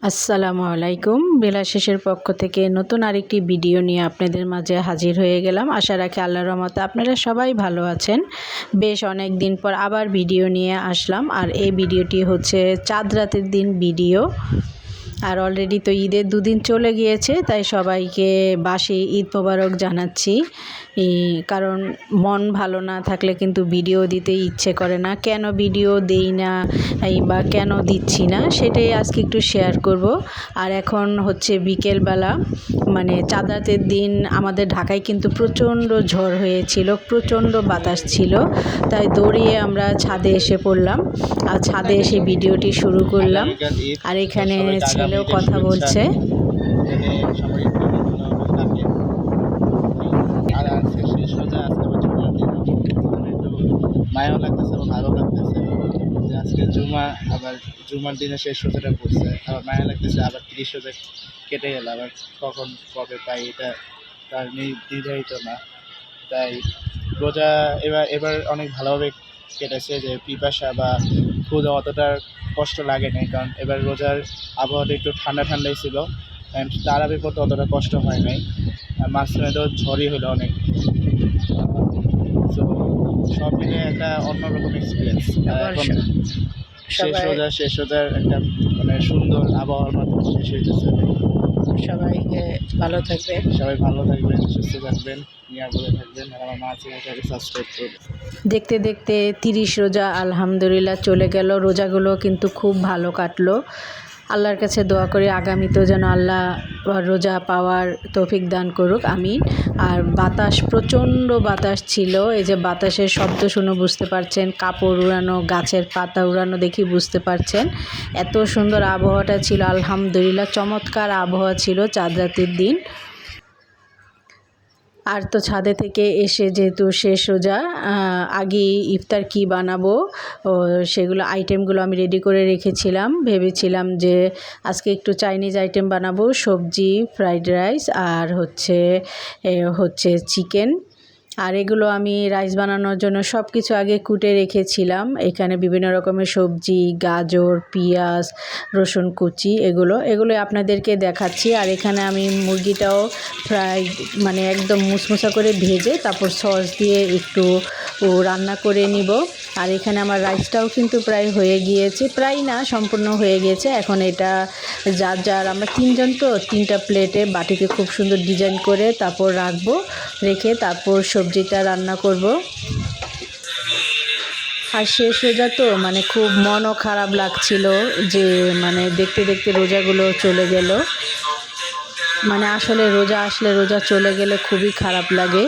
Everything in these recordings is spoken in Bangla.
আসসালামু আলাইকুম। বেলা শেষের পক্ষ থেকে নতুন আরেকটি ভিডিও নিয়ে আপনাদের মাঝে হাজির হয়ে গেলাম। আশা রাখি আল্লাহর রহমতে আপনারা সবাই ভালো আছেন। বেশ অনেক দিন পর আবার ভিডিও নিয়ে আসলাম, আর এই ভিডিওটি হচ্ছে চাঁদ রাতের দিন ভিডিও। আর অলরেডি তো ঈদের দুদিন চলে গিয়েছে, তাই সবাইকে বাসি ঈদ মোবারক জানাচ্ছি। কারণ মন ভালো না থাকলে কিন্তু ভিডিও দিতে ইচ্ছে করে না, কেন ভিডিও দেই না বা কেন দিচ্ছি না সেটাই আজকে একটু শেয়ার করব। আর এখন হচ্ছে বিকেলবেলা, মানে চাঁদ রাতের দিন আমাদের ঢাকায় কিন্তু প্রচণ্ড ঝড় হয়েছিল, প্রচণ্ড বাতাস ছিল, তাই দৌড়িয়ে আমরা ছাদে এসে পড়লাম আর ছাদে এসে ভিডিওটি শুরু করলাম। আর এখানে ছেলেও কথা বলছে। মায়াও লাগতেছে এবং ভালো লাগতেছে যে আজকে জুমা, আবার জুমার দিনে শেষ রোজাটা পড়ছে, আবার মায়া লাগতেছে আবার 30 রোজা কেটে গেল, আবার কখন কবে পাই এটা তার নির্ধারিত না। তাই রোজা এবার অনেক ভালোভাবে কেটেছে, যে পিপাসা বা ক্ষুধা অতটা কষ্ট লাগে নাই, কারণ এবার রোজার আবহাওয়াটা একটু ঠান্ডা ঠান্ডাই ছিল, তারাবি পড়তে অতটা কষ্ট হয় নাই। আর মাঝখানে তো ঝড়ই হলো অনেক। তো সব মিলে একটা অন্যরকম এক্সপিরিয়েন্স। এখন শেষ রোজার একটা মানে সুন্দর আবহাওয়ার মাধ্যমে শেষ হইতেছে। সবাইকে ভালো থাকবেন, সবাই ভালো থাকবেন, সুস্থ থাকবেন, নিরাপদে থাকবেন, আর আমার মা চ্যানেলটাকে সাবস্ক্রাইব করবেন। দেখতে দেখতে 30 রোজা আলহামদুলিল্লাহ চলে গেল। রোজাগুলো কিন্তু খুব ভালো কাটলো। আল্লাহর কাছে দোয়া করি আগামীতেও যেন আল্লাহ রোজা পাওয়ার তৌফিক দান করুক, আমিন। আর বাতাস, প্রচণ্ড বাতাস ছিল। এই যে বাতাসের শব্দ শুনে বুঝতে পারছেন, কাপড় উড়ানো, গাছের পাতা উড়ানো দেখি বুঝতে পারছেন। এত সুন্দর আবহাওয়াটা ছিল, আলহামদুলিল্লাহ চমৎকার আবহাওয়া ছিল চাঁদ রাতের দিন। আর তো ছাদে থেকে এসে যেহেতু শেষ রোজা, আগে ইফতার কি বানাবো সেগুলো আইটেমগুলো আমি রেডি করে রেখেছিলাম। ভেবেছিলাম যে আজকে একটু চাইনিজ আইটেম বানাবো, সবজি, ফ্রাইড রাইস আর হচ্ছে চিকেন। আর এগুলো আমি রাইস বানানোর জন্য সব কিছু আগে কুটে রেখেছিলাম। এখানে বিভিন্ন রকমের সবজি, গাজর, পেঁয়াজ, রসুন কুচি, এগুলো আপনাদেরকে দেখাচ্ছি। আর এখানে আমি মুরগিটাও মানে একদম মুসমুসা করে ভেজে তারপর সস দিয়ে একটু রান্না করে নিব। আর এখানে আমার রাইসটাও কিন্তু প্রায় হয়ে গিয়েছে, প্রায় না সম্পূর্ণ হয়ে গিয়েছে। এখন এটা যার আমরা 3 জন, তো 3টা প্লেটে বাটিতে খুব সুন্দর ডিজাইন করে তারপর রাখবো, রেখে তারপর সবজিটা রান্না করব। আর শেষ রোজা তো মানে খুব মনও খারাপ লাগছিল যে মানে দেখতে দেখতে রোজাগুলো চলে গেল। মানে আসলে রোজা আসলে, রোজা চলে গেলে খুবই খারাপ লাগে।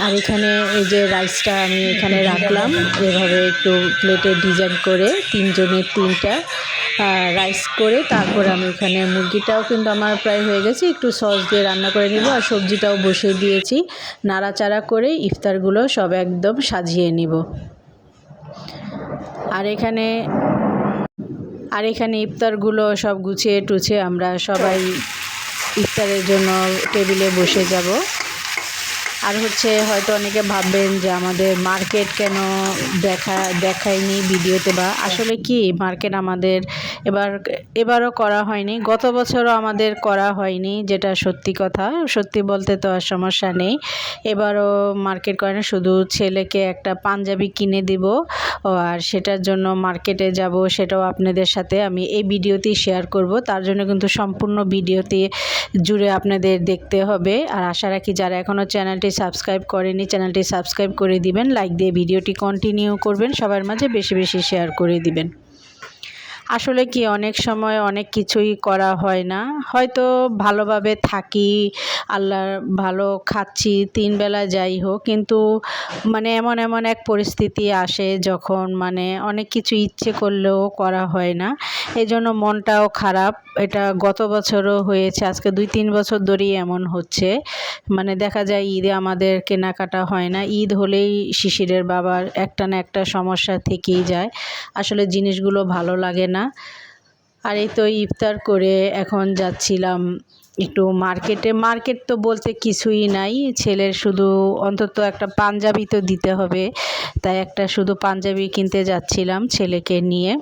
আর এখানে এই যে রাইসটা আমি এখানে রাখলাম, এভাবে একটু প্লেটে ডিজাইন করে 3 জনের 3টা রাইস করে তারপর আমি এখানে মুরগিটাও কিন্তু আমার প্রায় হয়ে গেছে, একটু সস দিয়ে রান্না করে নিব। আর সবজিটাও বসিয়ে দিয়েছি, নাড়াচাড়া করে ইফতারগুলো সব একদম সাজিয়ে নিব। আর এখানে ইফতারগুলো সব গুছিয়ে টুছিয়ে আমরা সবাই ইফতারের জন্য টেবিলে বসে যাব। আর হয়তো অনেকে ভাববেন যে আমাদের মার্কেট কেন দেখায়নি ভিডিওতে, বা আসলে কি মার্কেট আমাদের এবারও করা হয়নি, গত বছরও আমাদের করা হয়নি, যেটা সত্যি কথা। সত্যি বলতে তো আর সমস্যা নেই, এবারও মার্কেট করে না। শুধু ছেলেকে একটা পাঞ্জাবি কিনে দিব, আর সেটার জন্য মার্কেটে যাব, সেটাও আপনাদের সাথে আমি এই ভিডিওতেই শেয়ার করব। তার জন্য কিন্তু সম্পূর্ণ ভিডিওতে জুড়ে আপনাদের দেখতে হবে। আর আশা রাখি যারা এখনও চ্যানেলটি সাবস্ক্রাইব করেনি, চ্যানেলটি সাবস্ক্রাইব করে দিবেন, লাইক দিয়ে ভিডিওটি কন্টিনিউ করবেন, সবার মাঝে বেশি বেশি শেয়ার করে দিবেন। আসলে কি অনেক সময় অনেক কিছুই করা হয় না, হয়তো ভালোভাবে থাকি, আল্লাহর ভালো খাচ্ছি 3 বেলা যাই হোক, কিন্তু মানে এমন এক পরিস্থিতি আসে যখন মানে অনেক কিছু ইচ্ছে করলেও করা হয় না, এই জন্য মনটাও খারাপ। এটা গত বছরও হয়েছে, আজকে 2-3 বছর ধরেই এমন হচ্ছে। মানে দেখা যায় ঈদে আমাদের কেনাকাটা হয় না, ঈদ হলেই শিশিরের বাবার একটা না একটা সমস্যা থেকেই যায়, আসলে জিনিসগুলো ভালো লাগে না। আর এই তো ইফতার করে এখন যাচ্ছিলাম একটু মার্কেট তো বলতে কিছুই নাই, ছেলের শুধু অন্তত একটা পাঞ্জাবি তো দিতে হবে, তাই একটা শুধু পাঞ্জাবি কিনতে যাচ্ছিলাম ছেলেকে নিয়ে।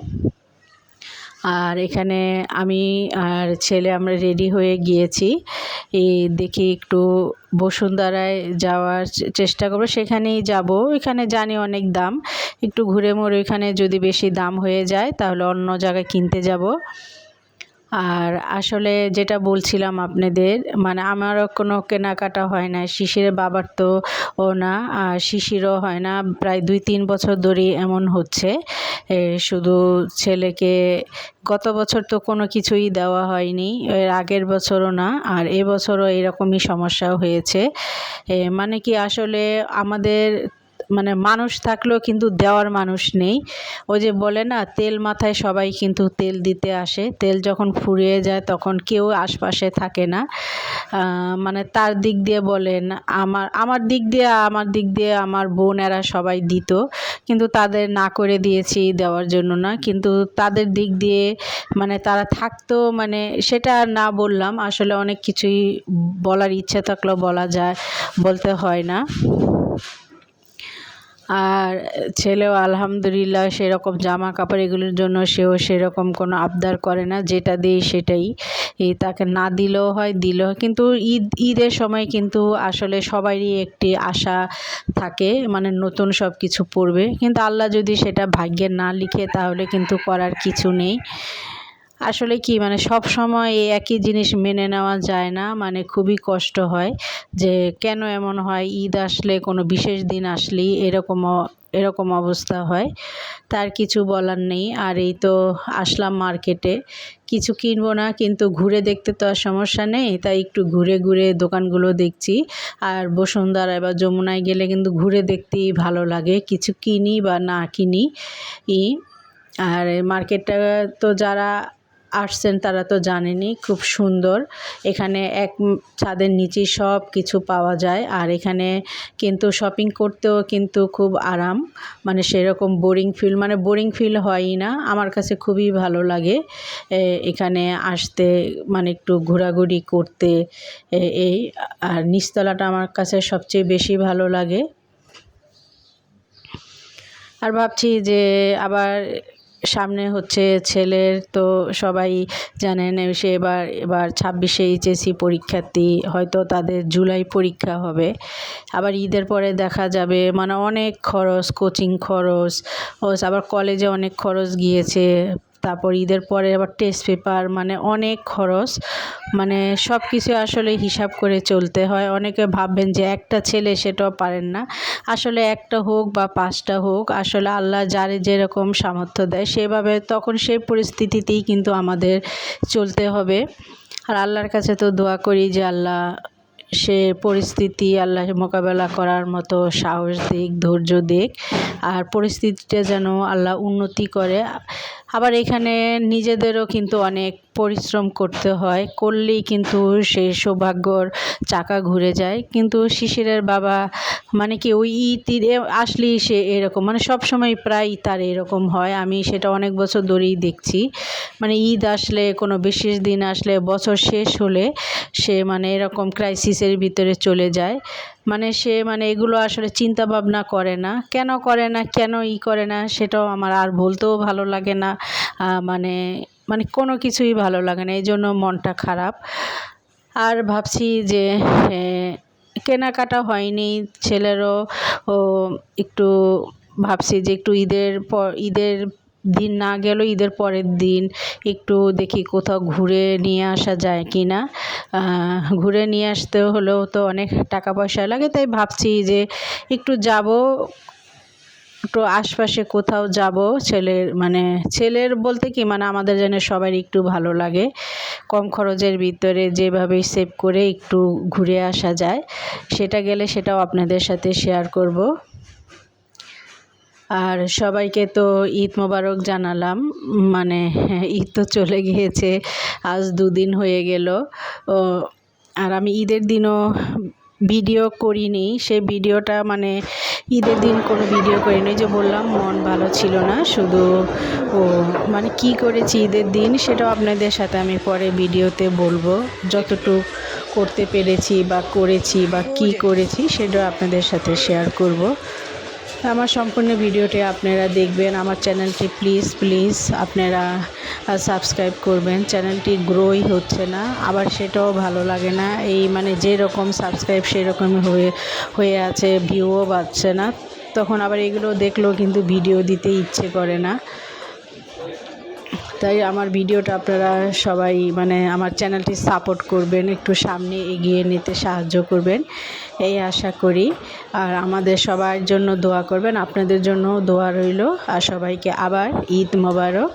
আর এখানে আমি আর ছেলে আমরা রেডি হয়ে গিয়েছি। দেখি একটু বসুন্ধরায় যাওয়ার চেষ্টা করবো, সেখানেই যাব। এখানে জানি অনেক দাম, একটু ঘুরে মোড়ে এখানে যদি বেশি দাম হয়ে যায় তাহলে অন্য জায়গায় কিনতে যাব। আর আসলে যেটা বলছিলাম আপনাদের, মানে আমারও কোনো কেনাকাটা হয় না, শিশিরের বাবার তো ও না, আর শিশিরও হয় না। প্রায় 2-3 বছর ধরেই এমন হচ্ছে। শুধু ছেলেকে গত বছর তো কোনো কিছুই দেওয়া হয়নি, এর আগের বছরও না, আর এবছরও এরকমই সমস্যা হয়েছে। মানে কি আসলে আমাদের মানে মানুষ থাকলেও কিন্তু দেওয়ার মানুষ নেই। ওই যে বলে না, তেল মাথায় সবাই কিন্তু তেল দিতে আসে, তেল যখন ফুরিয়ে যায় তখন কেউ আশপাশে থাকে না। মানে তার দিক দিয়ে বলেন, আমার দিক দিয়ে আমার বোনেরা সবাই দিত, কিন্তু তাদের না করে দিয়েছি দেওয়ার জন্য না, কিন্তু তাদের দিক দিয়ে মানে তারা থাকতো, মানে সেটা না বললাম। আসলে অনেক কিছুই বলার ইচ্ছে থাকলেও বলতে হয় না। আর ছেলেও আলহামদুলিল্লাহ সেরকম জামা কাপড় এগুলোর জন্য সেও সেরকম কোনো আবদার করে না, যেটা দেই সেটাই তাকে না দিলেও হয়, দিলেও হয়। কিন্তু ঈদের সময় কিন্তু আসলে সবারই একটি আশা থাকে, মানে নতুন সব কিছু পরবে, কিন্তু আল্লাহ যদি সেটা ভাগ্যে না লিখে তাহলে কিন্তু করার কিছু নেই। আসলে কি মানে সব সময় এই একই জিনিস মেনে নেওয়া যায় না, মানে খুবই কষ্ট হয় যে কেন এমন হয়, ঈদ আসলে কোনো বিশেষ দিন আসলেই এরকম অবস্থা হয়। তার কিছু বলার নেই। আর এই তো আসলাম মার্কেটে, কিছু কিনবো না, কিন্তু ঘুরে দেখতে তো আর সমস্যা নেই, তাই একটু ঘুরে ঘুরে দোকানগুলো দেখছি। আর বসুন্ধরা বা যমুনায় গেলে কিন্তু ঘুরে দেখতেই ভালো লাগে, কিছু কিনি বা না কিনি। আর মার্কেটটা তো যারা আসছেন তারা তো জানেনই, খুব সুন্দর। এখানে এক ছাদের নিচেই সব কিছু পাওয়া যায়। আর এখানে কিন্তু শপিং করতেও কিন্তু খুব আরাম, মানে সেরকম বোরিং ফিল হয়ই না। আমার কাছে খুবই ভালো লাগে এখানে আসতে, মানে একটু ঘোরাঘুরি করতে। এই আর নিচতলাটা আমার কাছে সবচেয়ে বেশি ভালো লাগে। আর ভাবছি যে আবার সামনে হচ্ছে ছেলের, তো সবাই জানেন সে এবার 26-এ এইচএসসি পরীক্ষার্থী, হয়তো তাদের জুলাই পরীক্ষা হবে। আবার ঈদের পরে দেখা যাবে, মানে অনেক খরচ, কোচিং খরচ, আবার কলেজে অনেক খরচ গিয়েছে। তারপর ঈদের পরে আবার টেস্ট পেপার, মানে অনেক খরচ, মানে সব কিছু আসলে হিসাব করে চলতে হয়। অনেকে ভাববেন যে একটা ছেলে সেটাও পারেন না, আসলে একটা হোক বা 5টা হোক, আসলে আল্লাহ যারে যেরকম সামর্থ্য দেয় সেভাবে তখন সেই পরিস্থিতিতেই কিন্তু আমাদের চলতে হবে। আর আল্লাহর কাছে তো দোয়া করি যে আল্লাহ সে পরিস্থিতি আল্লাহ মোকাবেলা করার মতো সাহস দিক, ধৈর্য দিক, আর পরিস্থিতিটা যেন আল্লাহ উন্নতি করে। আবার এখানে নিজেদেরও কিন্তু অনেক পরিশ্রম করতে হয়, করলেই কিন্তু সে সৌভাগ্যর চাকা ঘুরে যায়। কিন্তু শিশিরের বাবা মানে কি ওই ঈদ আসলেই সে এরকম, মানে সব সময় প্রায় তার এরকম হয়। আমি সেটা অনেক বছর ধরেই দেখছি, মানে ঈদ আসলে কোনো বিশেষ দিন আসলে বছর শেষ হলে সে মানে এরকম ক্রাইসিসের ভিতরে চলে যায়। মানে সে মানে এগুলো আসলে চিন্তা ভাবনা করে না, কেন করে না সেটাও আমার আর বলতেও ভালো লাগে না। মানে মানে কোনো কিছুই ভালো লাগে না, এই জন্য মনটা খারাপ। আর ভাবছি যে কেনাকাটা হয়নি, ছেলেরও একটু ভাবছি যে একটু ঈদের দিন না গেলেও ঈদের পরের দিন একটু দেখি কোথাও ঘুরে নিয়ে আসা যায় কি না। ঘুরে নিয়ে আসতে হলেও তো অনেক টাকা পয়সা লাগে, তাই ভাবছি যে একটু যাব, একটু আশপাশে কোথাও যাব। ছেলের বলতে কি মানে আমাদের যেন সবারই একটু ভালো লাগে, কম খরচের ভিতরে যেভাবেই সেভ করে একটু ঘুরে আসা যায়, সেটাও আপনাদের সাথে শেয়ার করব। আর সবাইকে তো ঈদ মোবারক জানালাম, মানে ঈদ তো চলে গিয়েছে, আজ 2 দিন হয়ে গেল। আর আমি ঈদের দিনও ভিডিও করিনি, সেই ভিডিওটা মানে ঈদের দিন কোনো ভিডিও করিনি, যে বললাম মন ভালো ছিল না, শুধু মানে কি করেছি ঈদের দিন সেটাও আপনাদের সাথে আমি পরে ভিডিওতে বলবো, যতটুকু করতে পেরেছি বা করেছি বা কি করেছি সেটাও আপনাদের সাথে শেয়ার করব। আমার সম্পূর্ণ ভিডিওটি আপনারা দেখবেন। আমার চ্যানেলটি প্লিজ আপনারা সাবস্ক্রাইব করবেন। চ্যানেলটি গ্রোই হচ্ছে না, আবার সেটাও ভালো লাগে না। এই মানে যেরকম সাবস্ক্রাইব সেরকমই হয়ে আছে, ভিউও পাচ্ছে না। তখন আবার এগুলো দেখলেও কিন্তু ভিডিও দিতে ইচ্ছে করে না। তাই আমার ভিডিওটা আপনারা সবাই মানে আমার চ্যানেলটি সাপোর্ট করবেন, একটু সামনে এগিয়ে নিতে সাহায্য করবেন এই আশা করি। আর আমাদের সবার জন্য দোয়া করবেন, আপনাদের জন্য দোয়া রইল। আর সবাইকে আবার ঈদ মোবারক।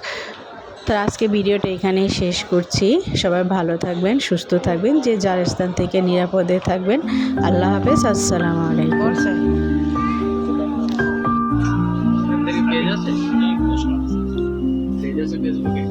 তো আজকে ভিডিওটা এখানেই শেষ করছি। সবাই ভালো থাকবেন, সুস্থ থাকবেন, যে যার স্থান থেকে নিরাপদে থাকবেন। আল্লাহ হাফেজ, আসসালামু আলাইকুম। ফেসবুকে